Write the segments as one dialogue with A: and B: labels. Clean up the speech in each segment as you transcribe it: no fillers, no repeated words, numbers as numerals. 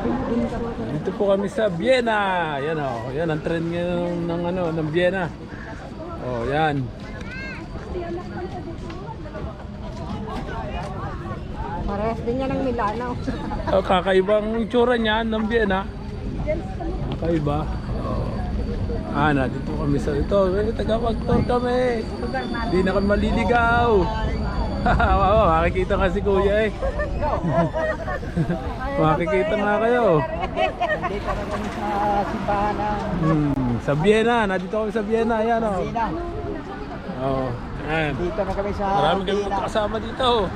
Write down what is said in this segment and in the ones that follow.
A: Dito po kami sa Vienna. Yan oh, yan ang trend ngayon ng ano ng Vienna. Oh, yan.
B: Parehas din yan ng Milano.
A: Oh, kakaibang itsura niya ng Vienna. Kakaiba. Oh. Dito kami sa ito. Taga-pag-tour kami. Hindi na kami maliligaw. Wow, makikita nga si Kuya eh. Makikita nga kayo.
C: Nandito na kami sa simbahan ng
A: Sa Vienna, nandito kami sa Vienna, ayan oh.
C: Sina.
A: Oh, ayan.
C: Dito na kami sa
A: Marami kami
C: Vienna.
A: magkakasama dito.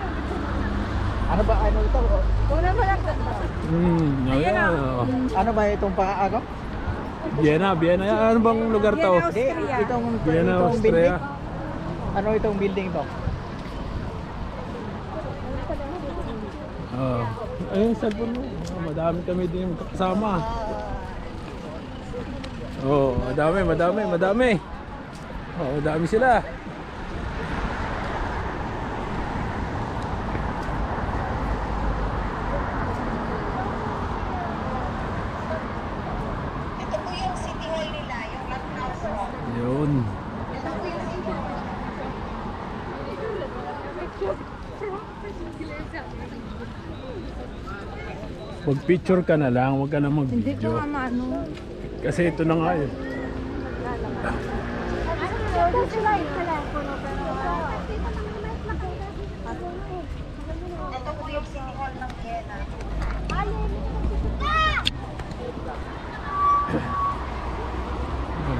C: Ano ba ano ito?
B: Una mo lang.
A: Ayan oh.
C: Ano ba itong ano?
A: Vienna, Vienna. Ano bang lugar to?
B: Vienna,
C: Hindi,
B: Austria.
A: Vienna,
C: itong
A: Austria.
C: building. Ano itong building to?
A: Oh. Ayun, cellphone mo. Oh, madami kami din magkakasama. Oh, madami. Oh, madami sila.
B: Ito po yung City Hall nila, yung Lucknow Hall.
A: Yun.
B: Ito po yung City Hall.
A: Mag-picture ka na lang, huwag ka na
B: Hindi ko
A: mag-video.
B: nga maano.
A: Kasi ito na nga yun.
B: Ito po yung City Hall ng Vienna.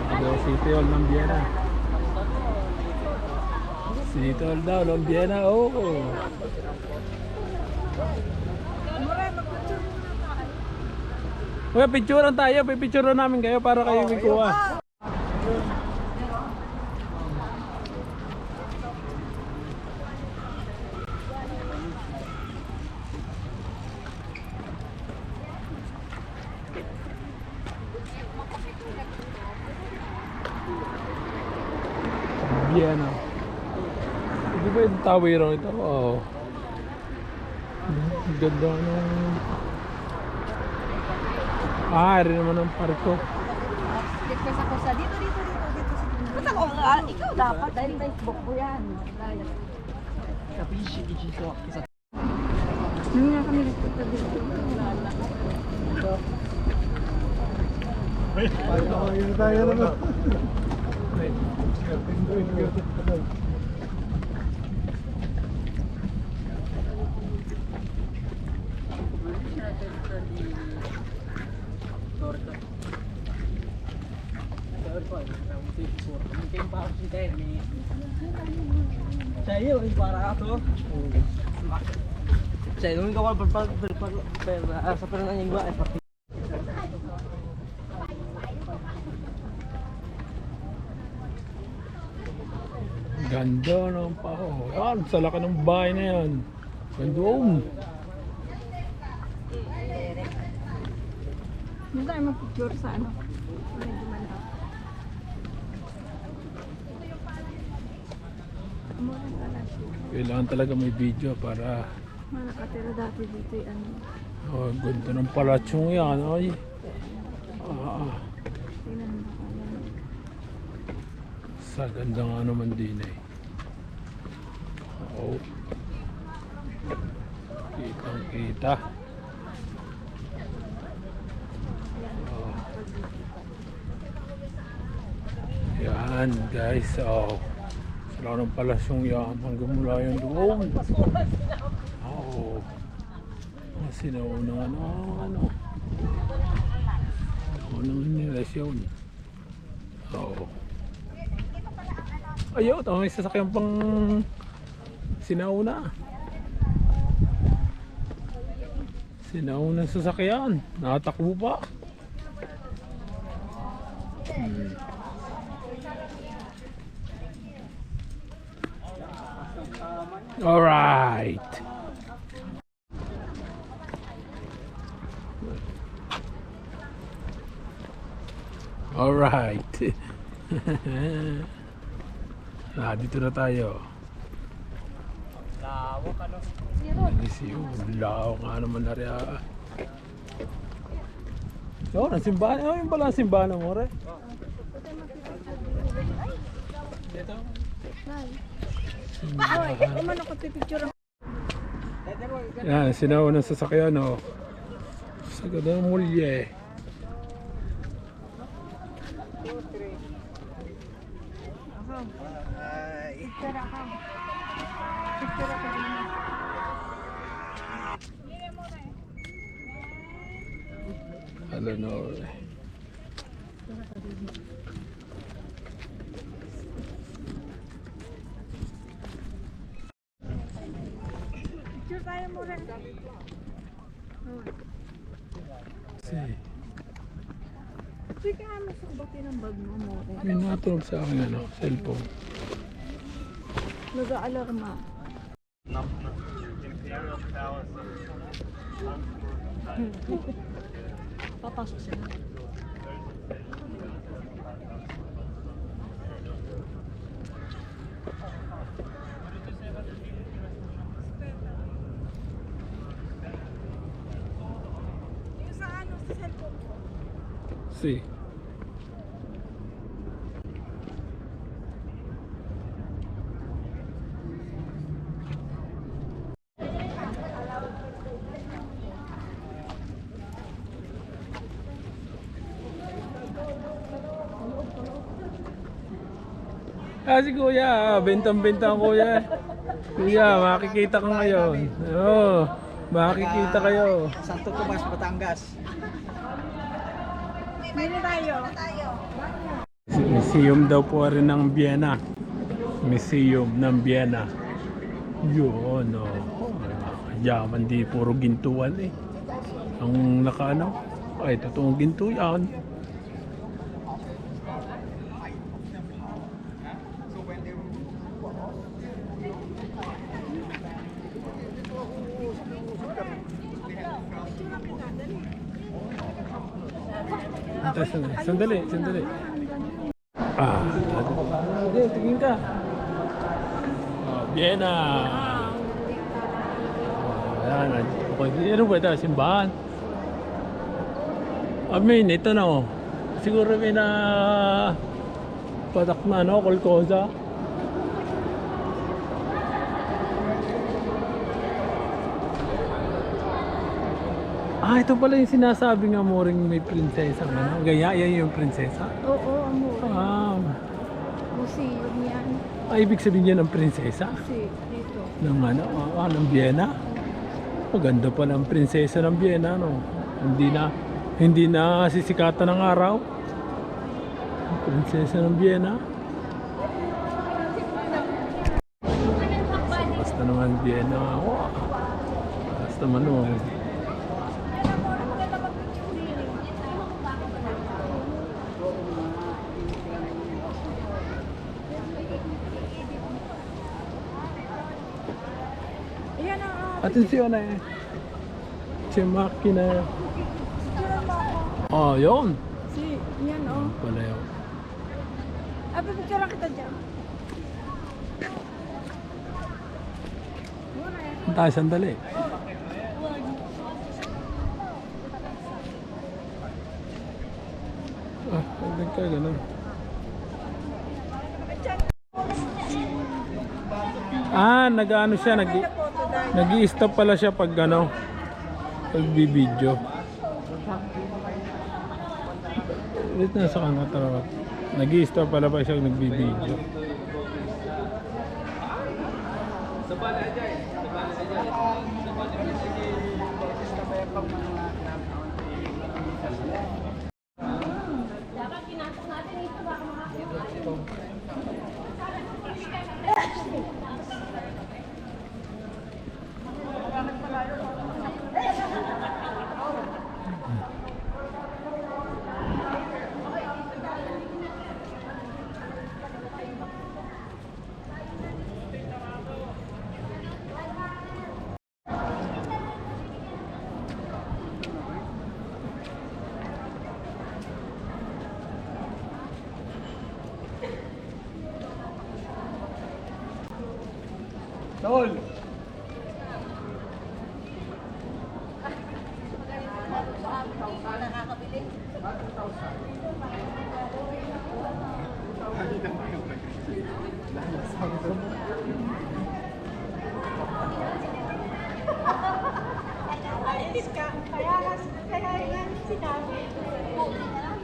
A: Ito, City Hall ng Vienna. City Hall daw ng Vienna, oo. Kuya, picturean tayo. Pipicturean namin kayo para kayo may kuha. Vienna. Hindi ba yung tawero ito? Oo. Ang ganda ng... rin naman ang parko.
B: Request ako sa dito. Ba't ako nga? Ikaw dapat. Dahil Facebook ko yan. Hindi nga kami nagpunta dito.
A: Tayo naman.
C: Saya yung para ato. Saya yung kawal sa pernah yang gua seperti
A: Ganda ng paho. Yan, sa laki ng bahay na yan. Ganda.
B: Hindi tayo mag-picture sa ano. Medyo malaki. Mura pala.
A: Kailangan talaga may video para...
B: Nakatira dati dito yung ano.
A: Oh, ganda ng palatsyong yan. Ay.
B: Tingnan mo pa.
A: Sa ganda nga naman din eh. Oh. Kitang kita. Oh. Yan guys. Oh. Sila ng palasyong yan. Hanggang mula yung doon. Oh. Sinaunang ano. Unang nilasyon. Oo. Ayaw, ito may sasakyan pang sinauna. Sinauna sasakyan. Nakatakbo pa. Alright. Alright. Dito na tayo.
C: lawak ano.
A: Lawak nga naman na rin. Yun, ang simbahan. Oh, yun pala ang simbahan ng More. Dito.
B: Umano ko pipicture.
A: Yan, sinauna sa sasakyan, oh. Sa ganda ng mulye.
B: Picture ako. Picture ako din.
A: Eleanor.
B: Picture tayo mo rin.
A: Si.
B: Sige ka mo sa bati ng bag mo mo.
A: May natunog sa akin, ano, cellphone.
B: Nag-aalarma. Papasok sila.
A: Si. Ah, si Kuya, bentang-benta ang Kuya. Kuya, makikita ka ngayon. Oo, makikita kayo.
C: Santo Tomas, Batangas.
B: Meron tayo.
A: Museum daw po rin ng Vienna. Museum ng Vienna. Yun, oh. Yaman, di puro gintuan eh. Ang nakaano, ay totoong ginto yan. Sandali, sandali. Ah, hindi, tingin ka. Oh, Vienna. Oh, yan. Okay, ano ba ito? Simbahan. Amin, ito na oh. Siguro may na patak na, no? Kolkoza. Ah, ito pala yung sinasabi nga mo ring may prinsesa. Ano? Gaya, yan yung prinsesa.
B: Oo, amor.
A: Ah,
B: Museum yan.
A: ibig sabihin niya ng prinsesa?
B: Kasi dito.
A: Ng ano, ng Vienna. Maganda pa ng prinsesa ng Vienna, no? Hindi na sisikatan ng araw. Prinsesa ng Vienna. Basta naman Vienna. Wow. Basta man oh.
B: Ayan ang
A: Atensyon eh. Si makina.
B: picture mo ako.
A: Oh, yun.
B: Si, yan oh.
A: Pala yun.
B: Picture kita dyan.
A: Tayo sandali. Ah, hindi ka ganun. Ah, nag-ano siya, nag-i-stop pala siya pag ano, pag-video. Ulit na sa kanya tarawa. Nag-i-stop pala pa siya nag-video. Tol!
B: kakabili.
D: Alis ka. Kaya yan sinabi.
B: Buti na lang.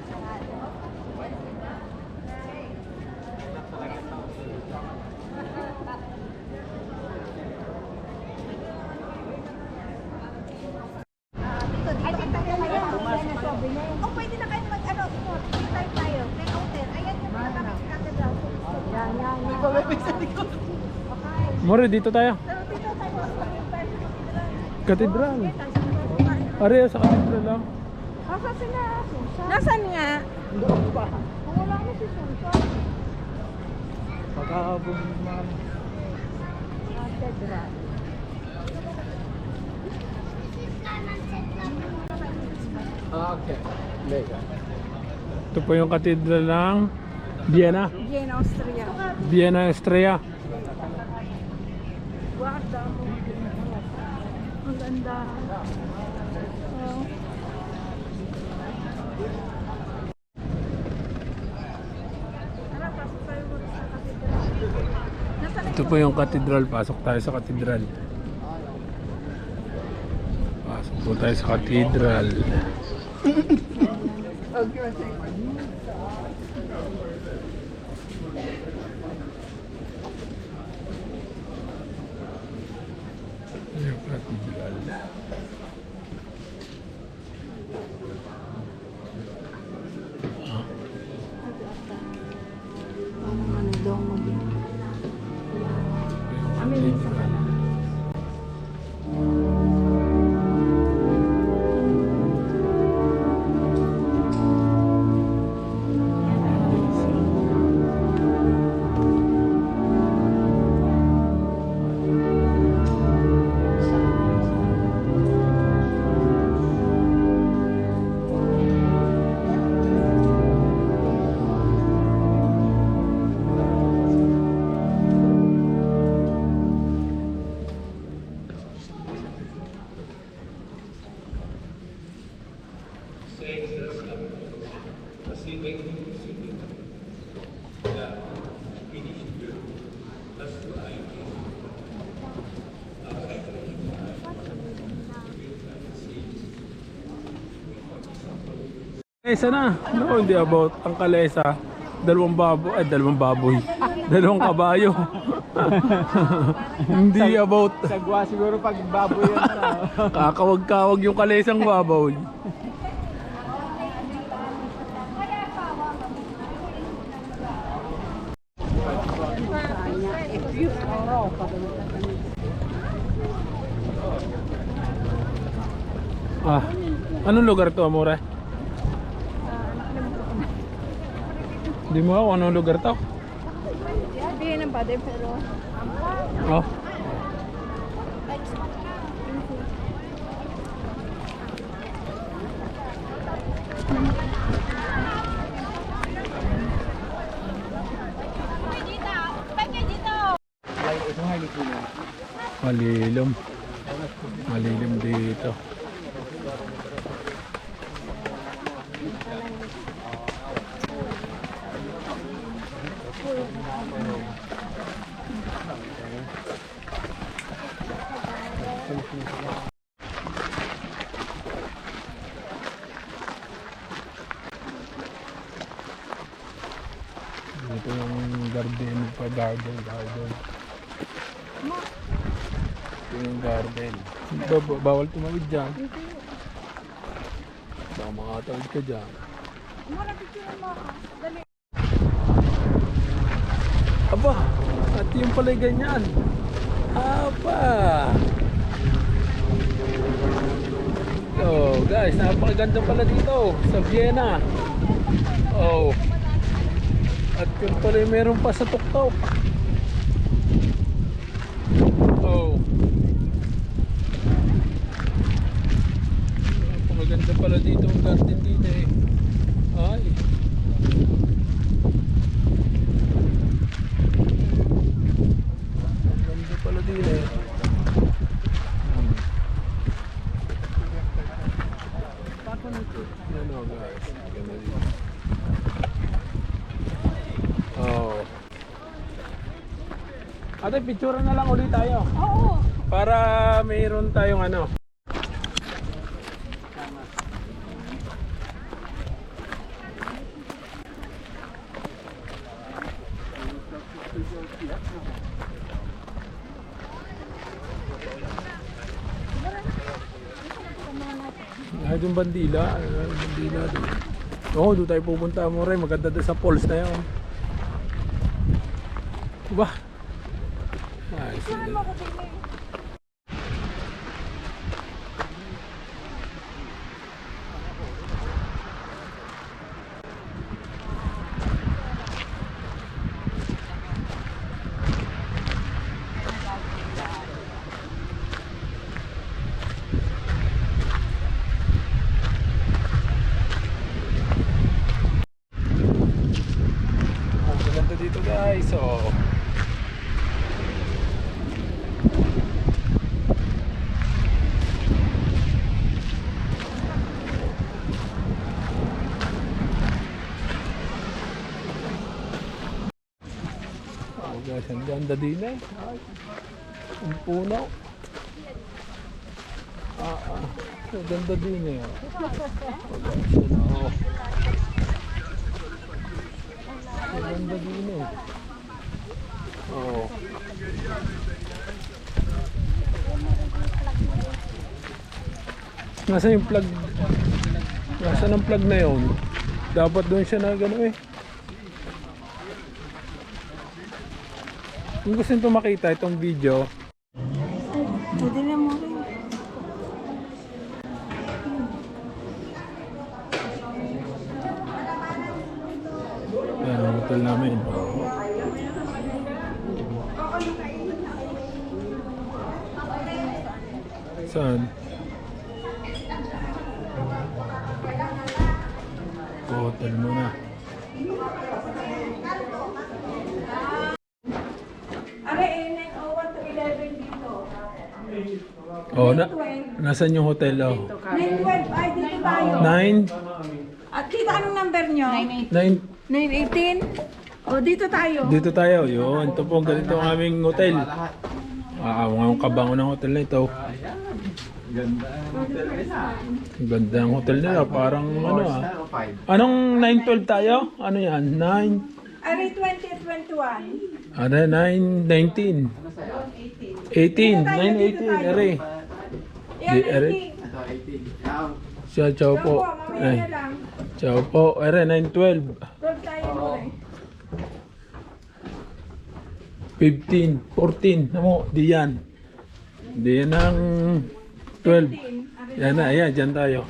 B: Dito tayo kaya. O pwede na kayo mag-ano, tayo tayo. May outer. Ayan yung mga cathedral. Yan. Hindi ko may sa likod.
A: More, dito tayo.
B: Pero dito tayo.
A: Katedral. Are, sa katedral lang.
B: Nasaan sila? Susan?
D: Nasaan nga?
B: Kung wala mo si Susan.
C: Pagkabumang
B: Cathedral.
C: okay. Mega.
A: Ito po yung katedral ng Vienna.
D: Vienna, Austria.
A: Vienna Estrella.
D: Guarda mo. Ang ganda. Oh. Tara, pasok tayo muna sa cathedral. Nasaan
A: Ito po yung katedral. Pasok tayo sa katedral. Pasok po tayo sa katedral. Yung katedral.
D: ano daw mo din?
A: Yung katedral. Kalesa na. No, hindi about ang kalesa. Dalawang baboy. Dalawang kabayo. Hindi about
C: Sagwa siguro pag baboy yan na.
A: kakawag-kawag yung kalesang baboy. Ah, anong lugar to, Amore? Hindi mo ako anong lugar to?
D: Bigay ng father pero
A: Oh.
C: Ito nga dito na.
A: Malilim. Malilim dito. Ito yung garden pa, garden. Ito yung garden. Bawal tumawid dyan. Baka makatawid ka dyan.
D: muna picture mo ako. Dali.
A: Aba, at yung pala ganyan. Aba. Oh, guys, napakaganda pala dito sa Vienna. Oh. At yun pala yung meron pa sa tuktok. Oh. Napakaganda pala dito ang garden dito eh. Ay. Ganda pala dito eh. Yan o guys. Ganda dito. Oh. Ate, picture na lang ulit tayo.
B: Oo.
A: Para mayroon tayong ano. Yung bandila. Bandila doon. Oo, doon tayo pupunta mo rin. Maganda doon sa falls na yun. Diba? Nice. Ang ganda dito guys. Oh. Oh guys, ang ganda din eh. Ay, ang puno. Ang ganda din eh. Oh guys, ano. Ang ganda din eh. Oh. Nasaan yung plug? Nasaan ang plug na yun? Dapat doon siya na gano'n eh. Kung gusto nyo makita itong video,
B: Pwede na mo rin.
A: yan ang hotel namin. Saan? Hotel muna.
B: Are, 9:01 to 11 dito.
A: Oh, nasaan yung hotel? Oh.
B: 9:12, ay dito tayo.
A: 9?
B: At tita, anong number nyo?
A: 9?
B: 9:18? O, dito tayo.
A: Dito tayo. Yun. Ito po, ganito ang aming hotel. Ang kabango ng hotel na ito. Ang ganda ng hotel nila. Parang ano ah. Anong 9:12 tayo? Ano yan? 9?
B: Are, 20:21.
A: Ano? 9:19? 18? 9:18? Are.
B: Yan,
A: Di, are.
B: 18.
A: Ciao, ciao po.
B: Mamaya
A: Ay.
B: na lang.
A: Ciao po. Are, 9:12.
B: 12 tayo mo rin.
A: 15, 14. Namo, di yan. Di yan ang 12. Yan na, ayan, dyan tayo.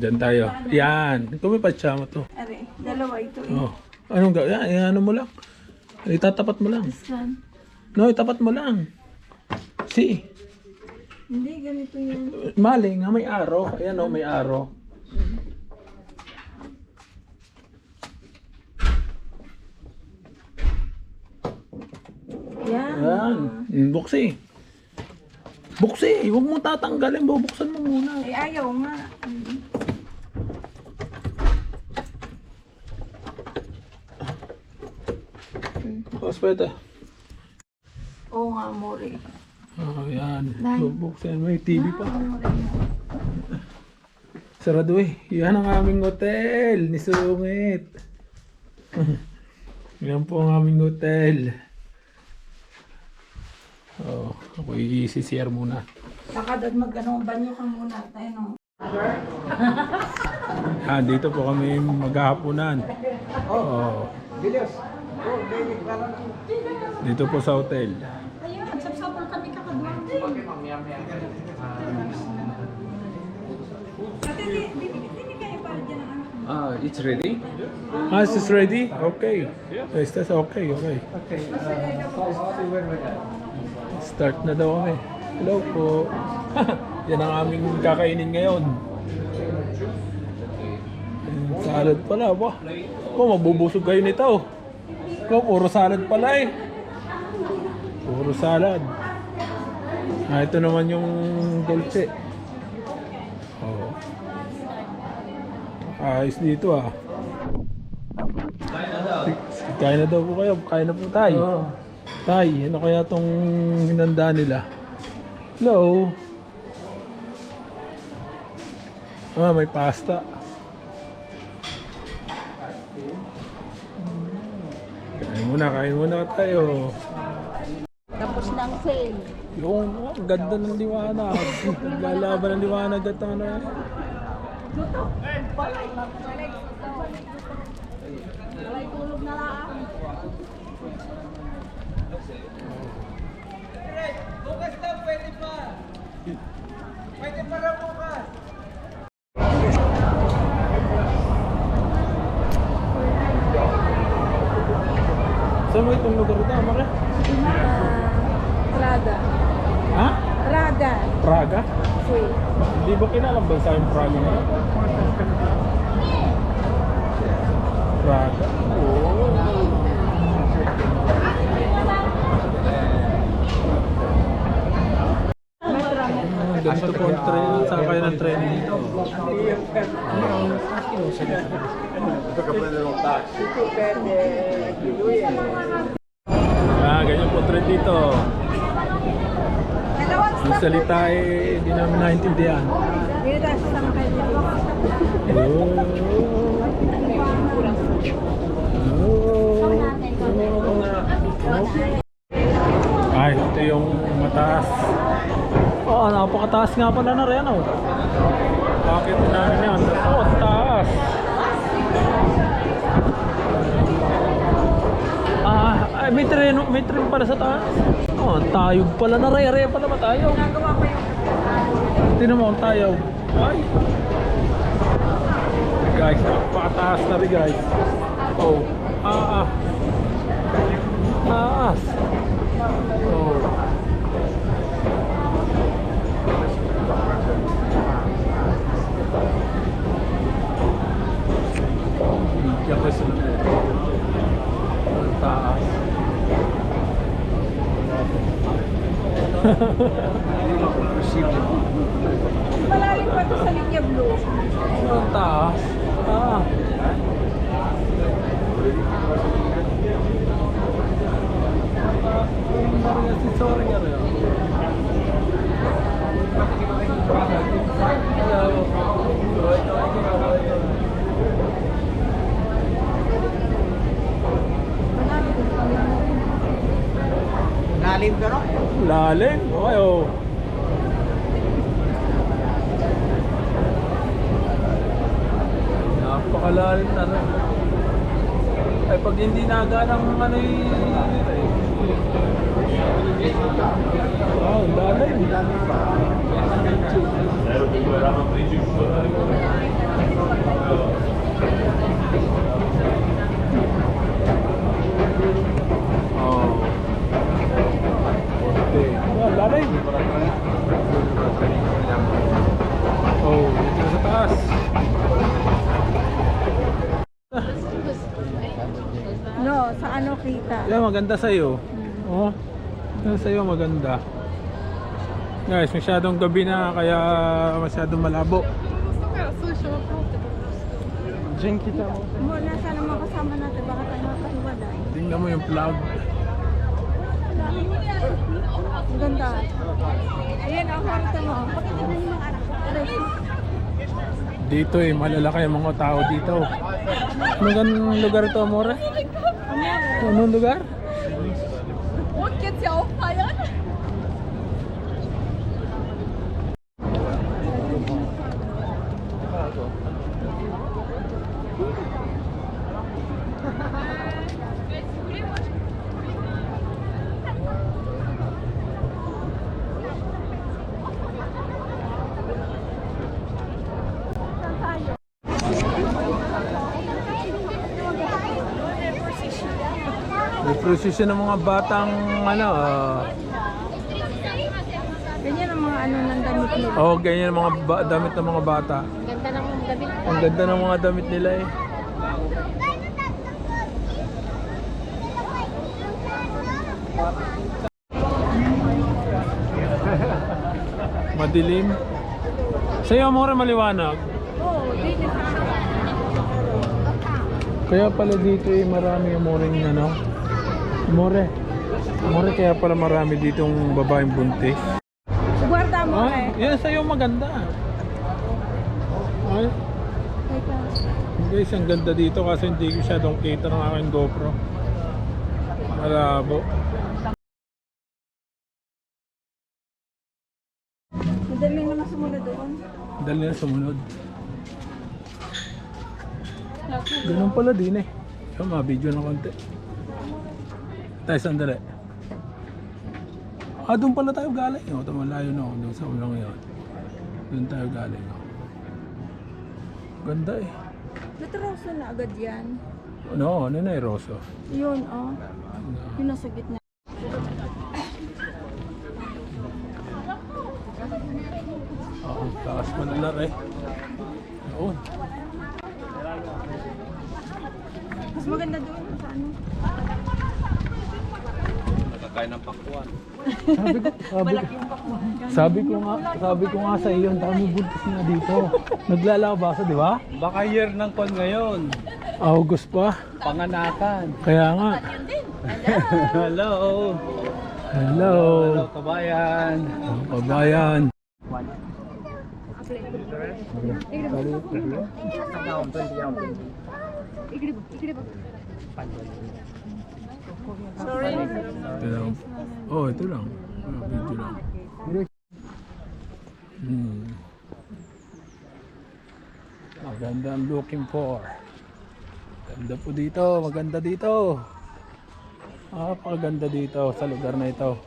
A: Dyan tayo. Yan. Kumipat siya mo to.
B: Are, dalawa ito eh.
A: Oh. Anong gawin? Yan, ano mo lang. Itatapat mo lang.
B: Saan?
A: No, itapat mo lang. Si.
B: Hindi, ganito yun.
A: Mali nga, may araw. Ayan o, may araw.
B: Yan.
A: Ayan. Buksi. Buksi. Huwag mo tatanggalin. Bubuksan mo muna.
B: Ay, ayaw nga.
A: Hospital.
B: Oo nga, more.
A: Oh, yan.
B: Dahil-
A: Bubuksan. May TV pa. Sarado eh. Yan ang aming hotel. Ni Sungit. Yan po ang aming hotel. Oh, ako i-CCR muna.
B: Saka doon mag-anong banyo ka muna. Tayo no.
A: Dito po kami maghahaponan. Oh. Dito po sa hotel.
B: Ayun, nagsapsapol kami kakadwang. Ate, hindi kayo para dyan ang anak mo.
C: It's ready?
A: Is this ready? Okay. Yes, that's okay. Okay.
C: Okay.
A: Start na daw kami. Hello po. Yan ang aming kakainin ngayon. Salad pala. Wah. Mabubusog kayo nito. Puro salad pala eh. Puro salad. Ito naman yung dulce. Ayos dito ah. Kain na daw po kayo. Kain na po tayo. Tay, ano kaya tong hinanda nila? Hello? Ah, may pasta. Kain muna tayo.
B: Tapos ng sale.
A: Yung ang ganda ng liwanag. Naglalaban ng liwanag at ano.
B: Walay tulog na lang.
C: Bukas daw, pwede pa. Pwede pa rin bukas.
A: Saan mo itong lugar ito, Amara?
B: Prada.
A: Ha?
B: Prada.
A: Praga?
B: Sweet.
A: Hindi ba kinalang bansa yung Praga na? Praga? Oo. Ganito po ang train. Saan kayo ng train dito? Ah, ganyan po train dito. Yung salita eh, hindi namin naintindihan.
B: Dito tayo sa Sangkay dito. Ay, ito yung mataas. Oh, napakataas nga pala na rin, oh. Bakit namin yan? Oh, taas. Ay, may train pala sa taas. Oh, tayog pala na re pala ba tayo? Nagawa pa yung
A: Tingnan mo ang tayaw. Ay. Guys, napakataas na rin guys. Oh. Taas. Oh. Diyan ko sila. Ang taas.
B: malalim pa ito sa linya blue.
A: Ang taas. Sorry nga rin.
C: Lalim ka rin.
A: Lalim? Okay, oh. Napakalalim na rin. Ay, pag hindi naganang ano wow, lalim. Oh. Okay. Wow, lalim. Oh, dito sa taas.
B: No, sa ano kita?
A: Yeah, maganda sa'yo. Oh, sa'yo maganda. Guys, masyadong gabi na kaya masyadong malabo. Diyan kita mo.
B: Muna sana mga kasama natin, baka tayo makahiwalay.
A: Tingnan mo yung vlog.
B: Ang ganda. Ayan, ang kwarto mo. Pakita mo yung mga anak ko.
A: Dito eh, malalaki ang mga tao dito. Anong lugar to, Amore? Anong lugar?
B: Huwag yan siya off pa yan.
A: May procession ng mga batang ano.
B: Ganyan ang mga ano ng damit nila.
A: Oh, ganyan ang mga damit ng mga bata.
B: Ganda ng mga damit.
A: Ang ganda ng mga damit nila eh. Madilim. Sa'yo, Amore, maliwanag.
D: Oo, dito sa
A: Kaya pala dito eh, marami Amore yung ano. Amore. Amore, kaya pala marami ditong babaeng buntis.
D: Guarda mo
A: Ah, yan sa'yo maganda. Ay, guys, ang ganda dito kasi hindi ko siya kita ng aking GoPro. Malabo.
D: Madami naman sumunod doon.
A: Dali na sumunod. Ganun pala din eh. So, ma-video ng konti. Tayo sandali. Ah, doon pala tayo galing. O, ito malayo na ako. Doon sa ulang yun. Doon tayo galing. Ganda eh.
D: Natroso na agad yan.
A: Ano na eh, Rosso?
D: Yun, oh. Yun nasa gitna.
A: Oo, taas malalar eh. Oo.
D: Mas maganda doon sa ano.
C: Nakakain ng pakwan.
A: Sabi ko nga sa iyo, ang dami buntis nga dito. Naglalabasa, di ba?
C: Baka year ng kon ngayon.
A: August pa.
C: Panganakan.
A: Kaya nga.
C: Hello.
A: Hello.
C: Hello, kabayan.
A: Kabayan.
D: Sorry.
A: Ito lang. Oh, ito lang. Video lang. Maganda ang looking for. Ganda po dito. Maganda dito. Napakaganda dito sa lugar na ito.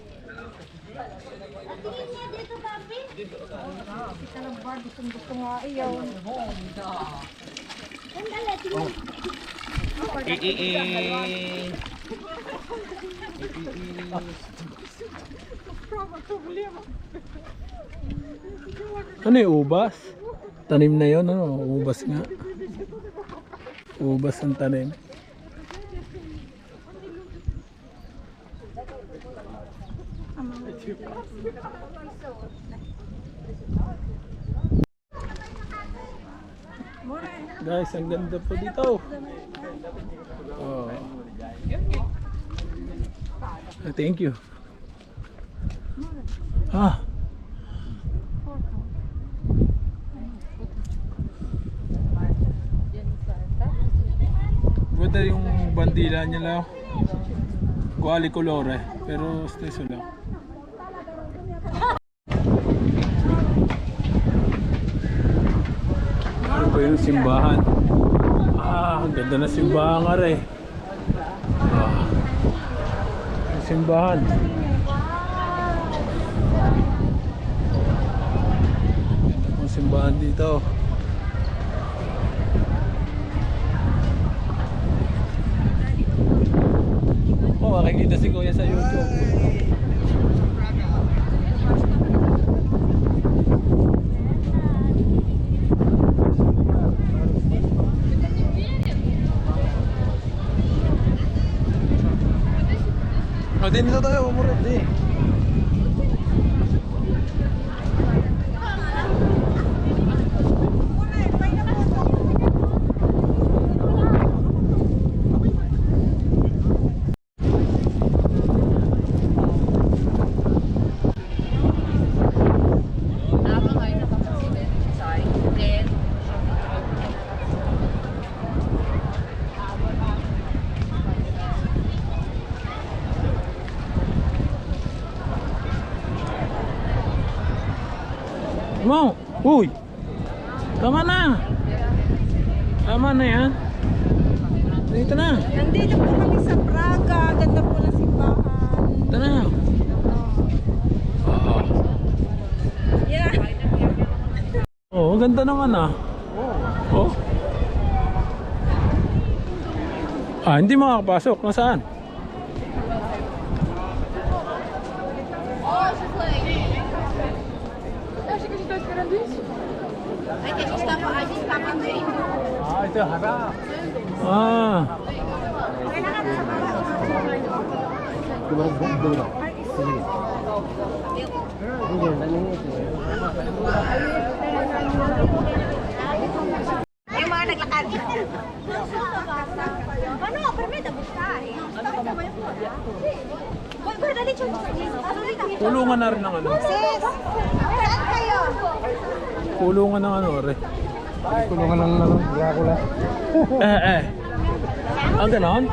D: Gusto nga iyaw.
A: Ano yung ubas? Tanim na yun, ano? Ubas nga. Ubas ang tanim. Guys, ang ganda po dito. Oh. Thank you. Ah. Ganda yung bandila niya lang. Quali colore, pero steso lang. Ano ba yung simbahan? Ah, ang ganda na simbahan nga rin. Ah, yung simbahan. Yung simbahan dito. Oh, makikita si Kuya sa YouTube. Oh, din dito tayo, umulit din. Mo, uy. Tama na. Tama na yan. Dito na.
D: Nandito po kami sa Praga. Ganda po ng simbahan.
A: Dito na.
D: Yeah.
A: Oh, ganda naman ah. Oh. Ah, hindi makakapasok. Nasaan? Ah, ito harap. Ah.
B: Yung mga naglakad. Ano, permit, busta eh. Boy, dali, chon.
A: Kulungan na rin ng ano.
B: Sis, saan kayo?
A: Kulungan ng ano, re.
E: Kulungan ng ano, Dracula.
A: Eh. Ah, ganon?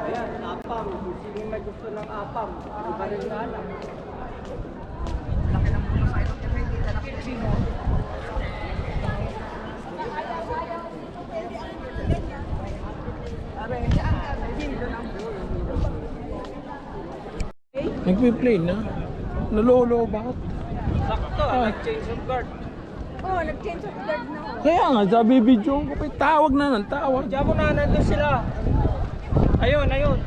C: Ayan, apam. Sino may gusto ng apam? Iba rin na alam.
A: Nagpi-play na. Nalolo ba?
C: Sakto, nag-change of guard.
D: Oh, nag-change of guard na ako.
A: Kaya nga, sabi video ko pa, tawag na ng tawag.
C: Diyan mo na, nandun sila. Ayun, ayun.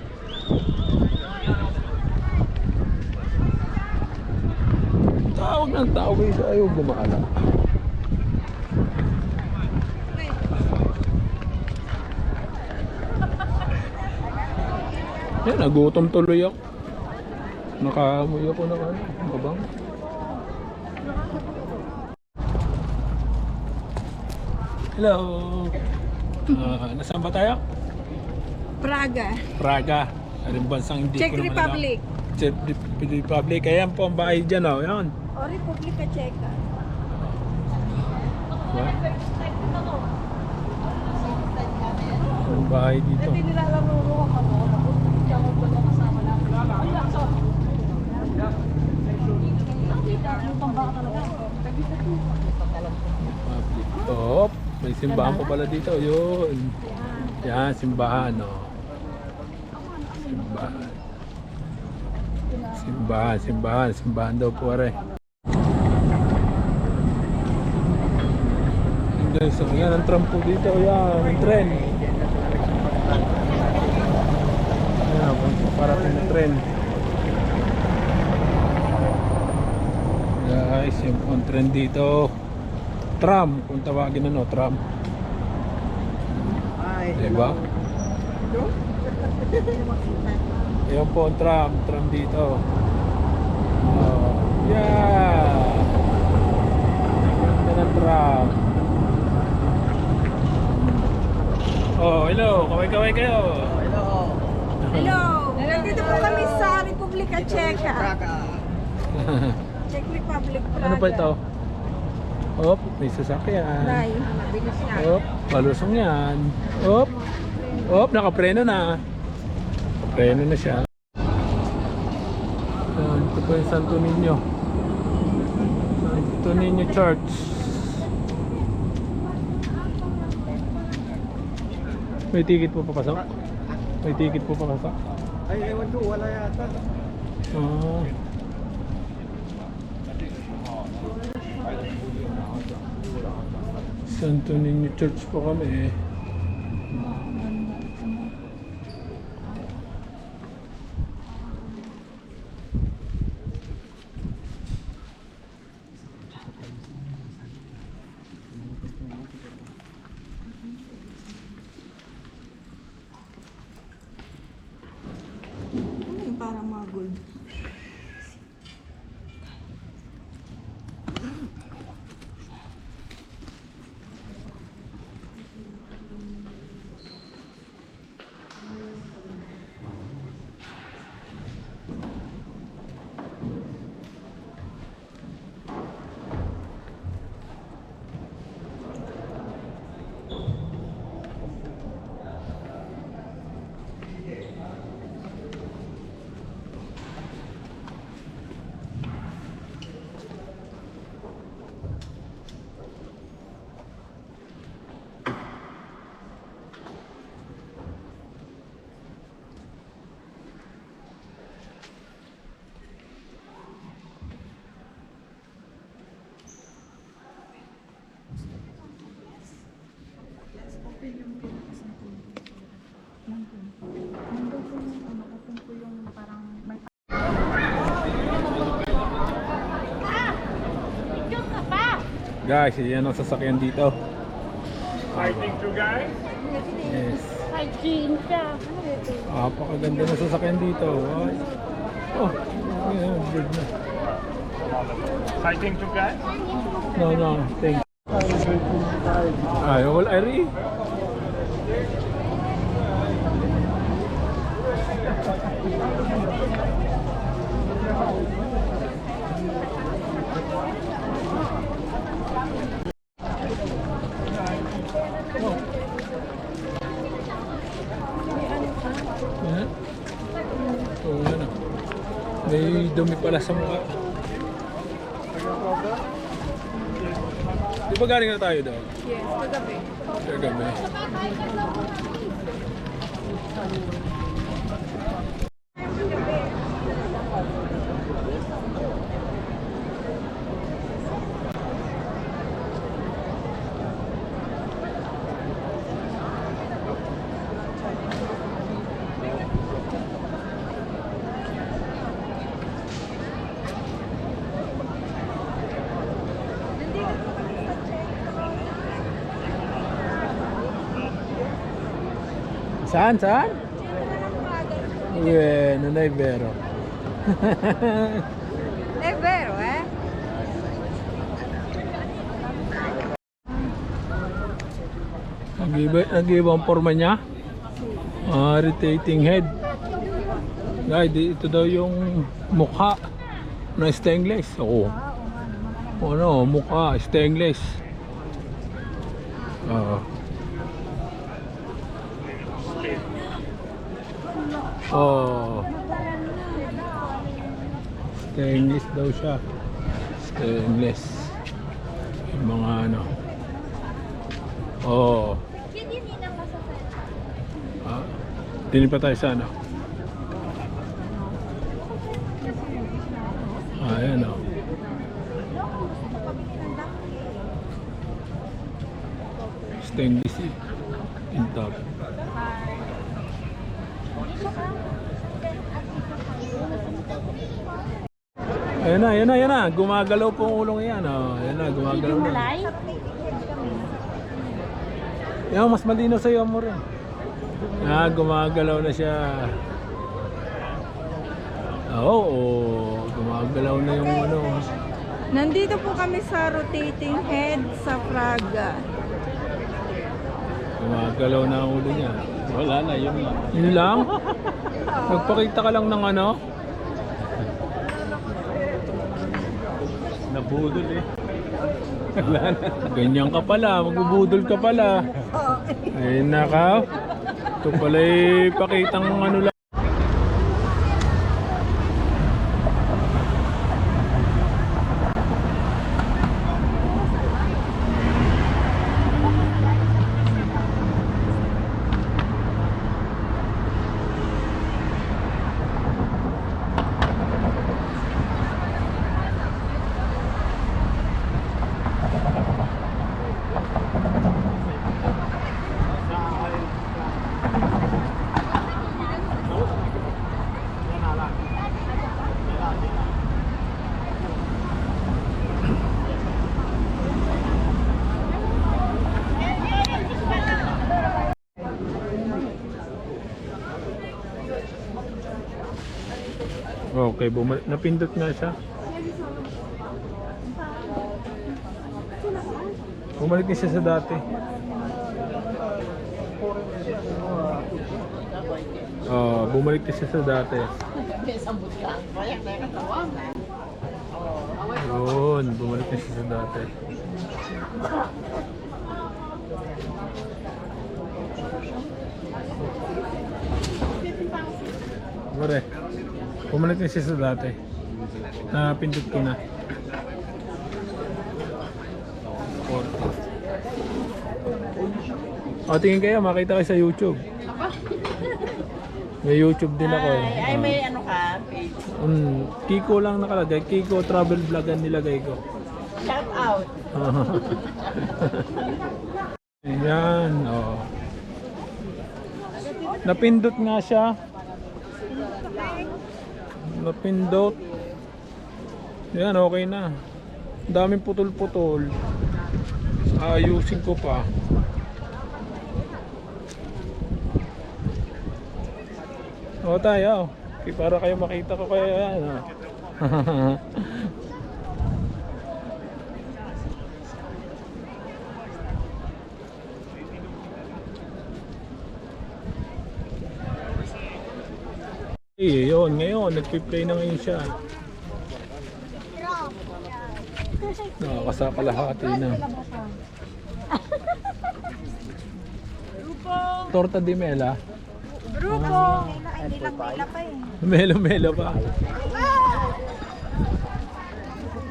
A: Tawag ng tawag, isa ayaw gumala. Yan, nagutom tuloy ako. Nakaamoy ako ng ano, mabang. Hello! Nasaan ba tayo?
D: Praga.
A: Praga. Aring bansang hindi
D: Czech
A: ko naman alam.
D: Republic.
A: Czech Republic. Ayan po ang bahay dyan, oh. Yan.
D: O, Republika Czeka.
A: Diba? Ang bahay dito.
D: Nilalaro mo ako.
A: Public. Oh, may simbahan pa pala dito. Yun. Yan, simbahan, oh. Simbahan. Simbahan daw po, are. Guys, so, yan ang tram po dito. Yan, ang tren. Yan, parating na tren. Guys, yung ang tren dito. Tram, kung tawagin ano, tram. Diba? Yan po ang tram dito. Oh, yeah. Yan ang tram. Oh, hello, kaway-kaway kayo.
D: Hello! Nandito po kami sa Republika Czeka. Czech Republic, Praga.
A: Ano pa ito? Op, may sasakyan.
D: Nay, mabilis na.
A: Op, palusong yan. Op, nakapreno na. Nakapreno na siya. Ito po yung Santo Niño. Santo Niño Church. May ticket po papasok? May ticket po papasok?
C: Ay, ewan ko, wala yata.
A: Ah. Santo Niño Church po kami eh.
D: Ano yung parang mga gold?
A: Guys, yan ang sasakyan dito.
E: Fighting to guys.
A: Yes.
D: Ay, chin siya. Ano ito?
A: Napakaganda na sasakyan dito. Ay. Oh, yeah, big na.
E: Fighting to guys?
A: No, thank you. Ay, wala rin. Yan. Oh, yan ah. May dumi pala sa mukha. Di ba galing na tayo daw?
D: Yes, kagabi.
A: Kagabi. Saan? Yeah, Nanay Vero.
B: Eh, vero, eh?
A: Nag-iba ang forma niya. Rotating head. Guys, ito daw yung mukha na stainless. Oo. Ano, mukha stainless. Oh. Stainless daw siya. Stainless. Yung mga ano. Oh. Dili pa tayo sa ano. Ayan o. Stainless in top. Ayan na. Gumagalaw po ang ulong yan. Oh. Ayan na, gumagalaw na. Yan, mas malinaw sa'yo mo rin. Gumagalaw na siya. Oo, gumagalaw na yung ano.
D: Nandito po kami sa rotating head sa Praga.
A: Gumagalaw na ang ulo niya. Wala na, yun lang. Yun lang? Magpakita ka lang ng ano?
E: Nabudol eh.
A: Ganyan ka pala, magbubudol ka pala. Ay naka. Ito pala pakitang ano lang. Okay, napindot nga siya. Bumalik na siya sa dati. Bumalik na siya sa dati. Yun, bumalik na siya sa dati. Correct. Bumalik na siya sa dati. Napindot ko na. 40. Tingin kayo, makita kayo sa YouTube. May YouTube din ako eh.
B: Ay, may ano ka, page.
A: Kiko lang nakalagay. Kiko Travel Vlog ang nilagay ko.
B: Shout out.
A: Ayan, oh. Napindot nga siya. Napindot. Yan, okay na. Daming putol-putol. Ayusin ko pa. O tayo. Para kayo makita ko kaya ano. Eh, yun, ngayon, nagpi-play na ngayon siya. Nakakasakalahati na. Torta di mela.
B: Grupo! Hindi lang mela pa eh.
A: Melo-melo pa.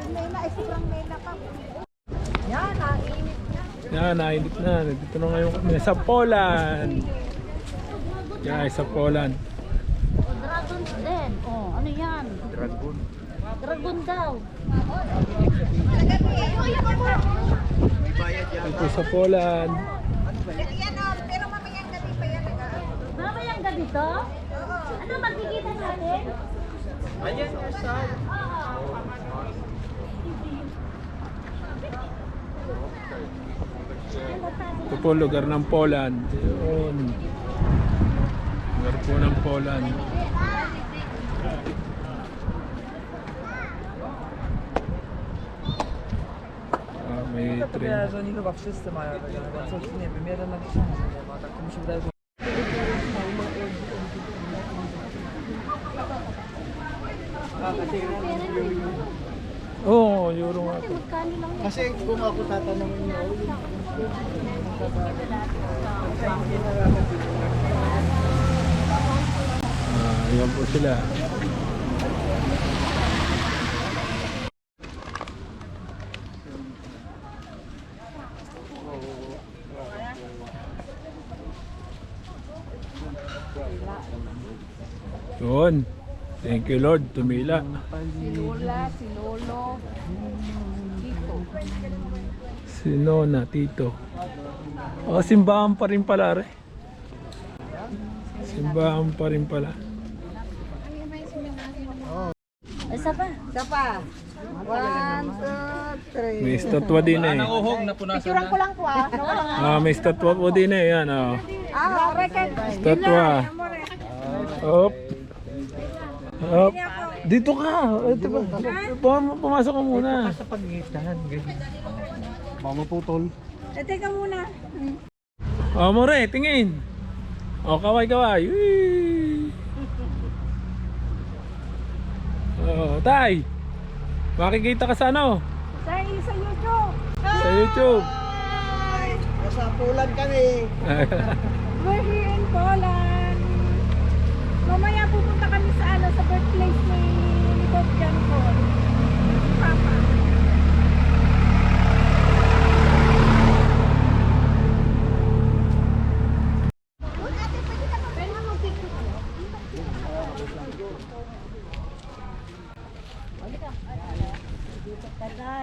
B: Mela, sobrang mela pa. Yan, nainit na.
A: Yan, nainit na. Dito na ngayon kami sa Poland. Yan, sa Poland.
D: Dragon din. Oh, ano yan? Dragon. Dragon daw.
A: Ito sa Poland.
B: Yan o, pero mamayang gabi pa yan.
D: Mamayang gabi to? Ano magkikita natin?
C: Ayan yung saan.
A: Ito po lugar ng Poland. Yun. Lugar po ng Poland. May train.
C: Że oni chyba wszyscy mają takie, no coś nie wiem, jeden na 1000 nie ma, tak to mi się wydaje, że...
A: Oo, euro nga po.
D: Magkano lang yan?
C: Kasi kung ako tatanungin niyo,
A: Ayan po sila. Yun. Thank you Lord, tumila.
B: Si Lola, si Lolo, Tito.
A: Si Nona, Tito. O, simbahan pa rin pala, re. Simbahan pa rin pala.
D: Isa pa.
B: Isa pa. 1, 2, 3.
A: May estatwa din eh.
C: Uhog na punasan
B: Picturean ko lang po ah.
A: Ah, may estatwa po din eh. Yan, oh.
B: Record.
A: Estatwa. Hop. Hop. Dito ka. Ito ba? Pumasok ka muna.
E: Sa pagitan. Mamaputol.
B: Teka muna.
A: Oh, more, tingin. Oh, kaway-kaway. Whee! Oh, tay. Makikita ka sa ano?
B: Sa YouTube.
A: Sa YouTube.
C: Nasa Poland kami.
B: We're here in Poland. Mamaya pupunta kami sa ano sa birthplace ni Bob John Paul. Papa.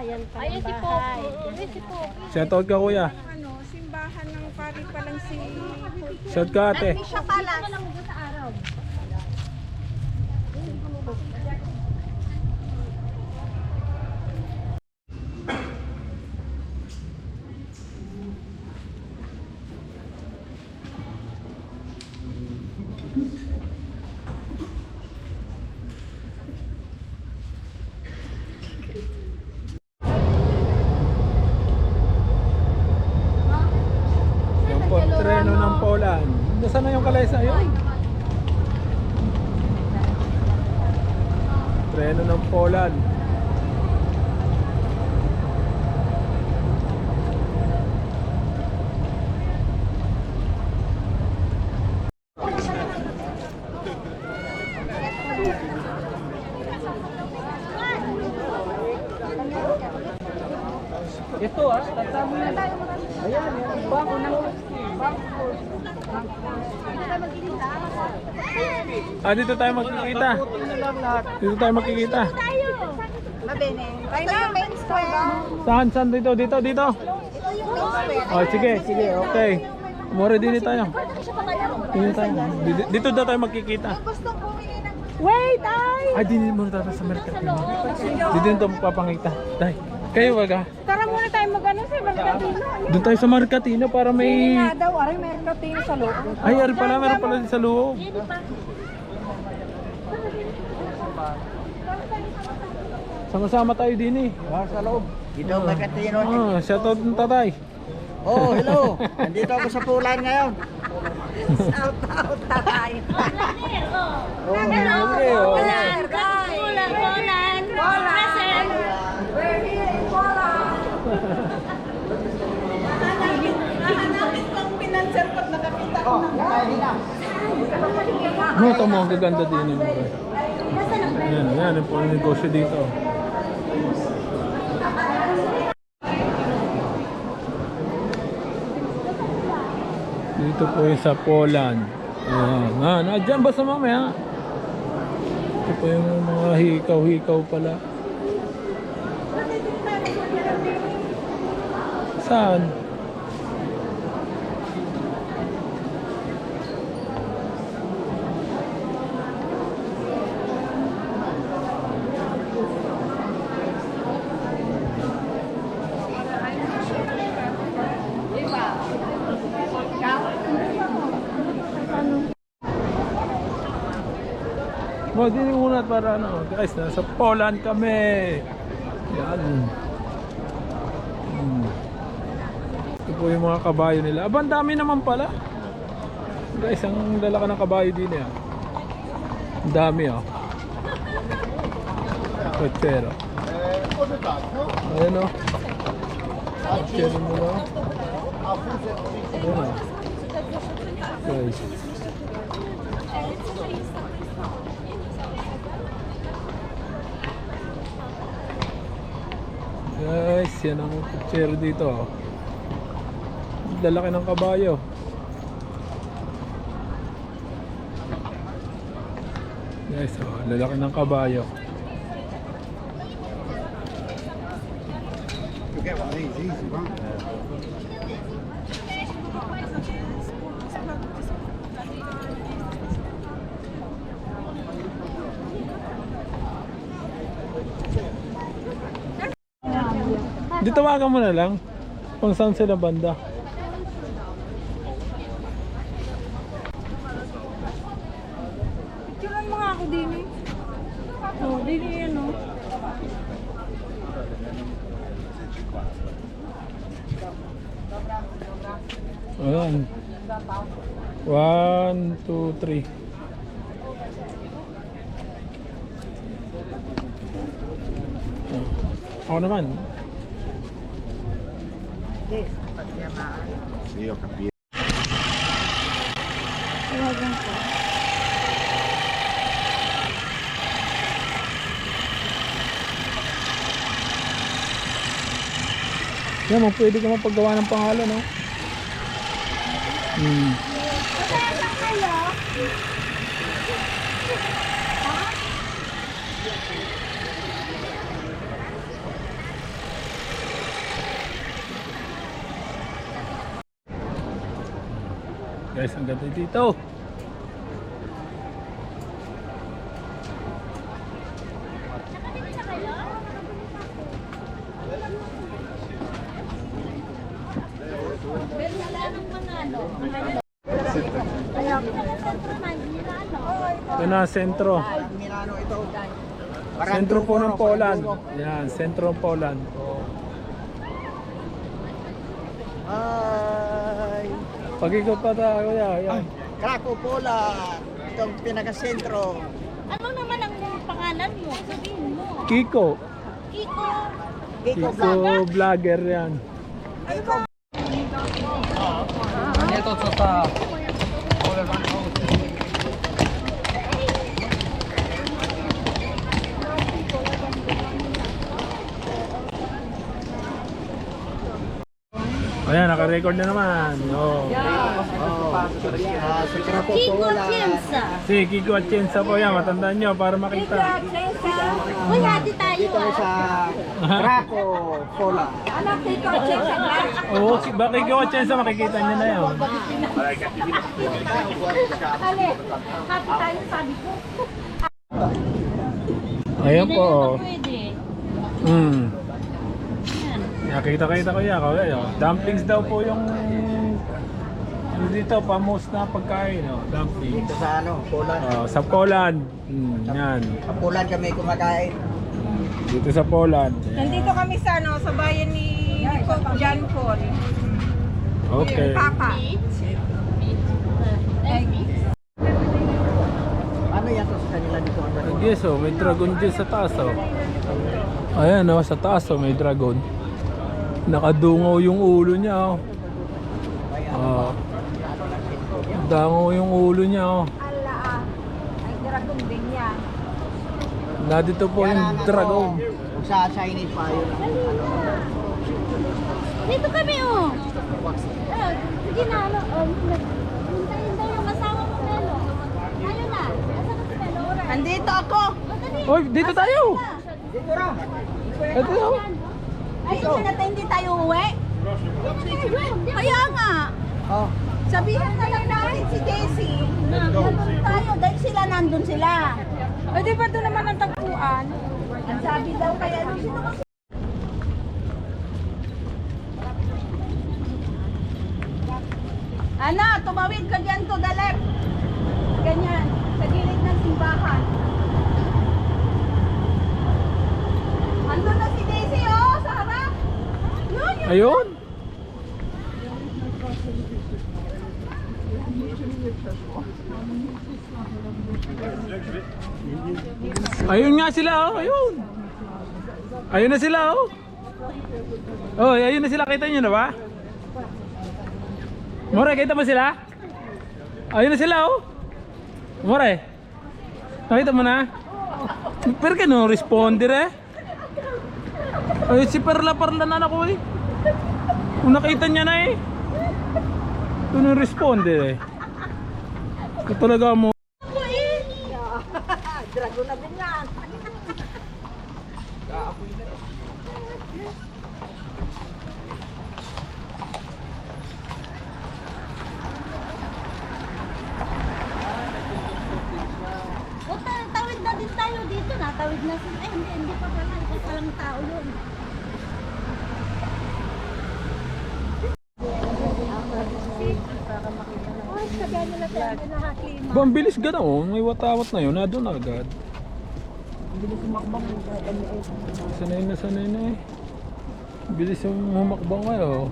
D: Yan pa yung bahay.
A: Shoutout ka kuya.
B: Ano, simbahan ng pari pa lang si
A: Shout ka ate.
B: Siya pala.
D: Sa araw.
A: Yung po, treno ng Poland. Nasaan na yung kalaysa yun? Treno ng Poland.
C: Ito tatama na tayo. Ayan, bako ng
A: Ah, dito tayo magkikita.
C: putol na lang lahat.
A: Dito tayo magkikita.
B: Mabene. Ito yung main square.
A: Saan dito? Dito.
B: Ito yung main square.
A: Oh, sige, okay. Mura din tayo. Dito tayo. Dito daw tayo magkikita.
B: Gusto bumili ng
D: Wait, ay!
A: Ay, din mo tayo sa Mercatino. Dito din tayo papangita. Tay, kayo baga.
B: Tara muna tayo mag-ano sa Mercatino.
A: Doon tayo sa Mercatino para may...
B: Nga daw, aray Mercatino sa loob.
A: Ay, ari pala, meron pala din sa loob. Sama-sama tayo din eh.
C: Sa loob. Dito may katino.
A: Shoutout ng tatay.
C: Oh, hello. Nandito ako sa Pulan ngayon.
B: Shout out, tatay.
C: Oh,
B: Hello,
C: oh.
B: Poland. Poland. Present. We're here in Poland. Hahanapin kong pinanser pag nakakita ko ng
A: No, ito mo, ang gaganda din yung mga. Yan po ang negosyo dito. Dito po yung sa Poland. Ayan, dyan ba sa mamaya? Ito po yung mga hikaw-hikaw pala. Saan? Dili muna para ano, guys, nasa Poland kami. Yan. Ito po yung mga kabayo nila. Aba, ang dami naman pala. Guys, ang lalaki ng kabayo din eh. Ang dami oh. Kotsero. Ayan oh. Kotsero mo na. Ayan oh. Guys. Guys, yan ang kutsero dito. Lalaki ng kabayo. Guys, lalaki ng kabayo. Di tawagan mo na lang kung saan sila banda.
D: Picturean mo nga ako din eh. Oh, din eh yan oh.
A: Ayan. 1, 2, 3. Ako naman.
D: Tawagan ko.
A: Yan, pwede ka mapagawa ng pangalan, no? Guys, ang ganda dito. Ito na, sentro.
C: Milano ito.
A: Sentro po ng Poland. Yan, sentro ng Poland.
C: Ay.
A: Pag-ikot pa tayo, yan.
C: Krakow, Poland. Itong pinaka-sentro.
D: Ano naman ang pangalan mo? Sabihin mo.
A: Kiko.
D: Kiko.
C: Kiko
A: Kiko vlogger yan.
C: Ito sa
A: Ayan, naka-record na naman. Oh.
C: sa Krakow,
D: Kiko
C: Poland.
D: Chensa.
A: Si Kiko Atienza po yan. Matandaan nyo para makita.
D: Uy, hati tayo
C: Dito sa Krakow, Poland.
B: Anak, Kiko Chensa.
A: Oo, ba Kiko Atienza makikita nyo na yun.
B: Ale, happy tayo sabi ko.
A: Ayan po. oh.
D: Pwede.
A: Nakita-kita ko yan. Dumplings daw po yung Dito, pamos na pagkain, no? Dumpling.
C: Dito sa ano, Poland.
A: Sa Poland. Yan.
C: Sa Poland kami kumakain.
A: Dito sa Poland.
D: Nandito kami sa ano, sa bayan ni John Paul.
A: Okay.
D: Papa.
C: Ano yan to sa kanila dito?
A: Yes, oh, may dragon dyan sa taas, oh. Ayan, oh, sa taas, oh, may dragon. Nakadungaw yung ulo niya, oh. Oh. Dangaw yung ulo niya, oh.
B: Ala ay dragon din yan.
A: Nandito po yung dragon.
C: Kung sa Chinese pa yun.
B: Dito kami oh. Sige na ano. Hintayin daw yung asawa mo Melo. Tayo na. Asa ka si Melo?
D: Nandito ako.
A: Oy, dito tayo!
C: Dito na.
A: Ito, oh.
B: Ay, hindi tayo uwi. Kaya nga.
C: Oh.
B: Sabihin na lang natin si Daisy na nandun tayo dahil sila nandun sila.
D: O di ba doon naman ang tagpuan?
B: Ang sabi daw kaya nung sino kasi. Ana, tumawid ka dyan to the left. Ganyan, sa gilid ng simbahan. Andun na si Daisy oh, sa harap. Yun, yun.
A: Ayun! Ayun nga sila, oh. Ayun. Ayun na sila, oh. Oh, ayun na sila. Kita nyo na ba? More, kita mo sila? Ayun na sila, oh. More. Nakita mo na? Pero ka no, responder eh. Ay, si Perla na ako eh. Kung nakita niya na eh. Ito nung responder eh. Ito talaga mo.
B: Dragon na din yan. O, tawid na din tayo dito na. Tawid na sila. Eh, hindi pa pala. Ito palang tao yun. Ay, sabihan nila tayo na haklima.
A: Ba, ang bilis gano'n. May watawat na yun. Nandun agad. Sanay na eh. Bilis yung humakbang kayo.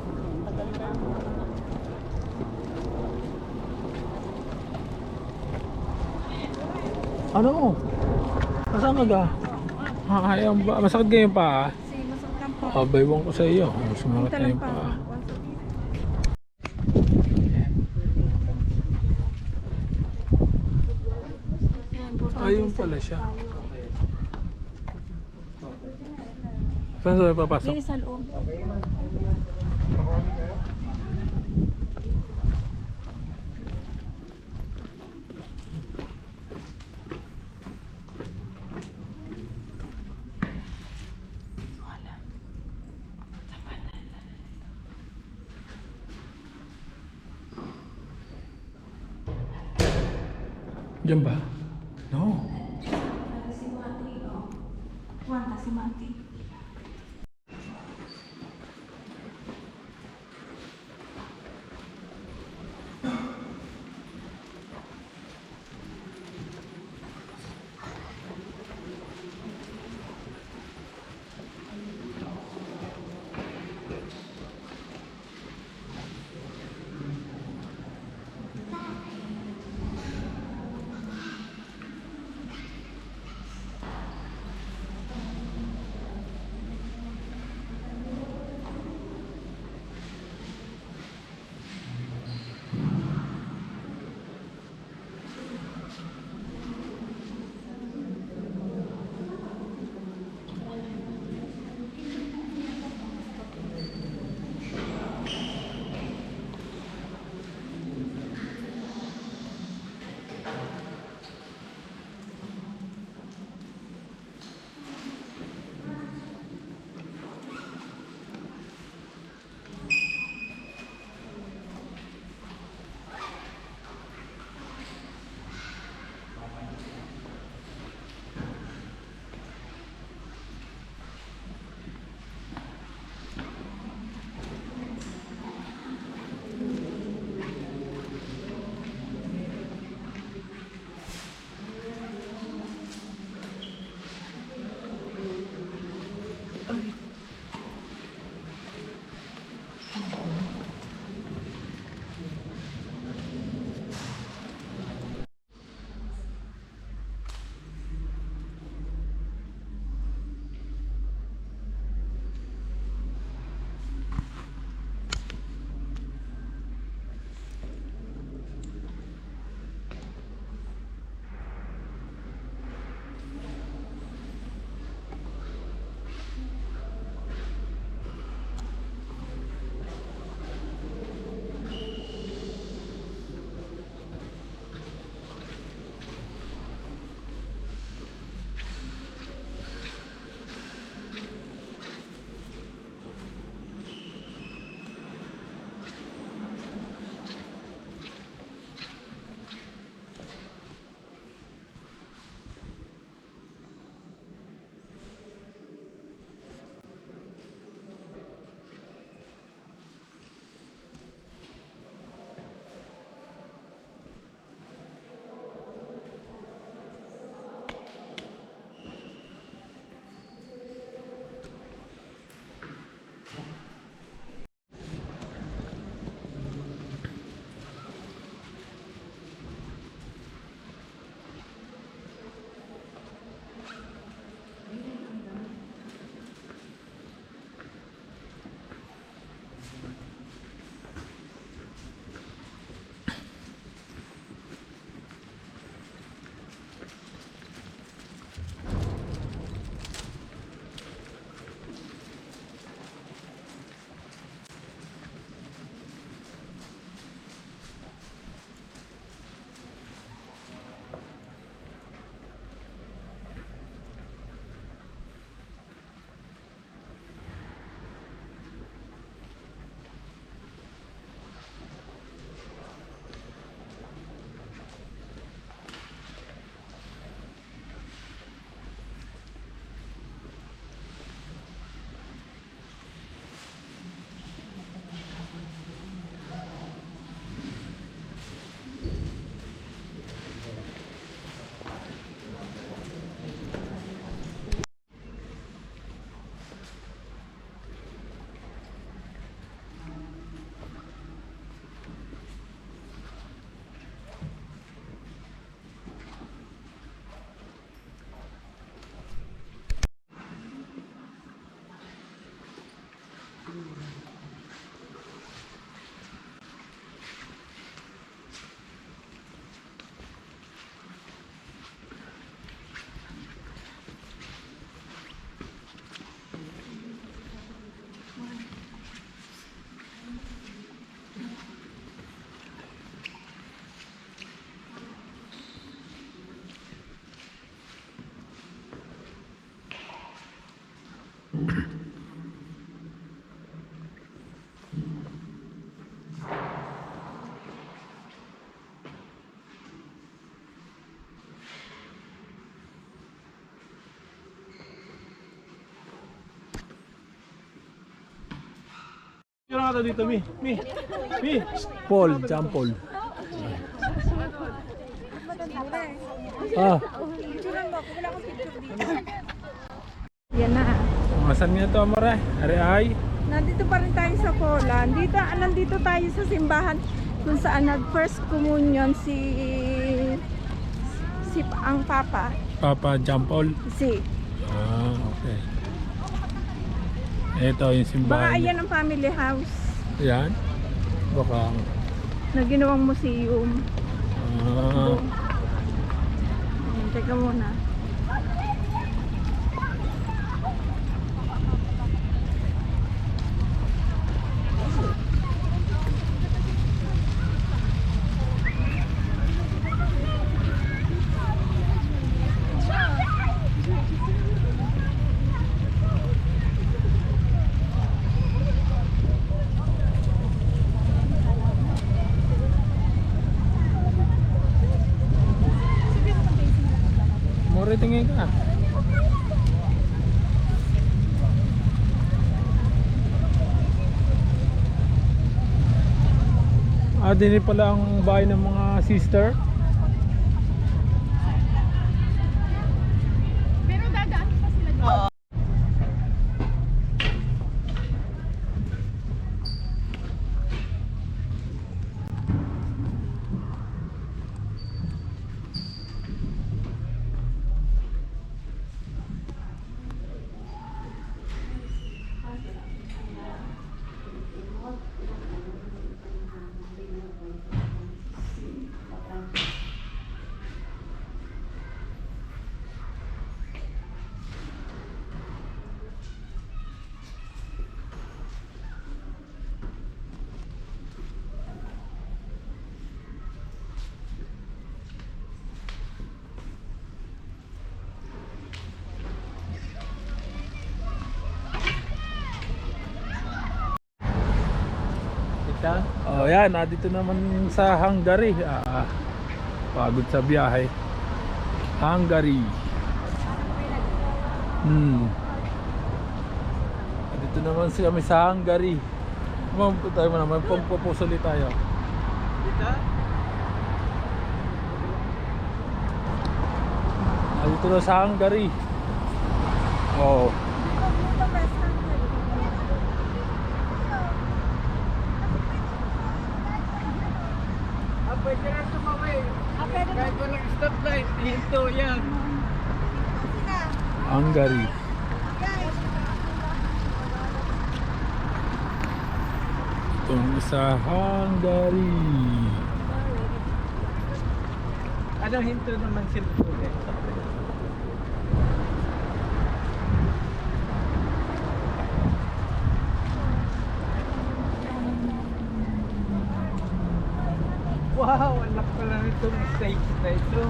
A: Ano mo? Nasaan ka ga? Ayaw ba? Masakit ganyan pa? Baywan ko sa iyo. Sumarat na yung pa. Ayun pala siya. Saan sa'yo papasok?
D: Sa loob.
A: Diyan ba? No.
D: Wala si Mati.
E: nga to dito, Mi.
A: Paul, John Paul. Ah,
D: Picturean mo ako. Wala akong picture dito. Yan na.
A: masan nga to, Amore? Ari ay?
D: Nandito pa rin tayo sa Poland. Nandito tayo sa simbahan kung saan nag-first communion si ang Papa.
A: Papa John Paul.
D: Si.
A: Ah, okay. Ito yung
D: Baka
A: simbahan.
D: ayan ang family house
A: Yan? Baka.
D: na ginawang museum.
A: Ah,
D: Teka muna.
A: more tingin ka. Ah, din pala ang bahay ng mga sister.
D: Pero dadaan pa sila doon.
A: Oh, yan, dito naman sa Hungary. Pagod sa biyahe. Hungary. Dito naman kami sa Hungary. Mampu tayo naman, pagpupusuli tayo. Dito na sa Hungary. Oh.
C: Pwede na tumawin. Kahit walang stoplight, hinto yan.
A: Hungary. Itong sa Hungary.
C: Ano hinto naman sila po eh. Wow, anak pala nitong stage na ito.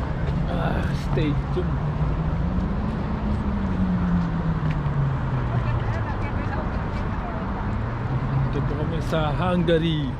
A: Stadium. Ito po kami sa Hungary.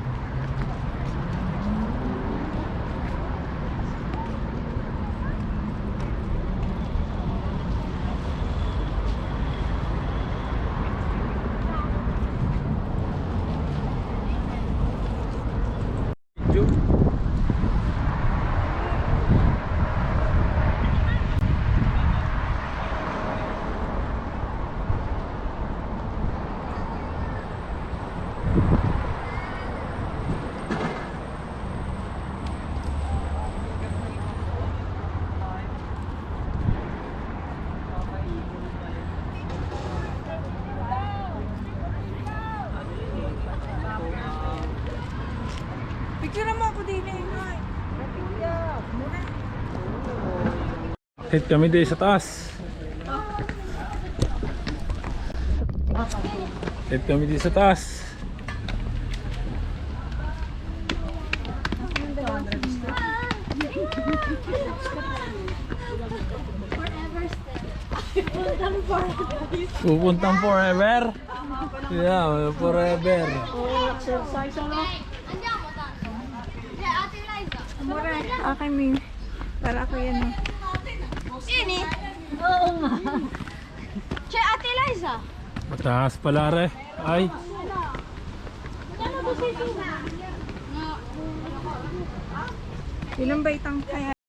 D: Picture mo ako din eh.
A: Hit kami din sa taas. Hit kami din sa taas. Pupuntang forever. Yeah, forever.
D: Okay, Ming. Para ako yan eh.
B: Ini? Oo nga. Che, Ate Liza.
A: Mataas pala re. Ay.
D: Ilang baitang kaya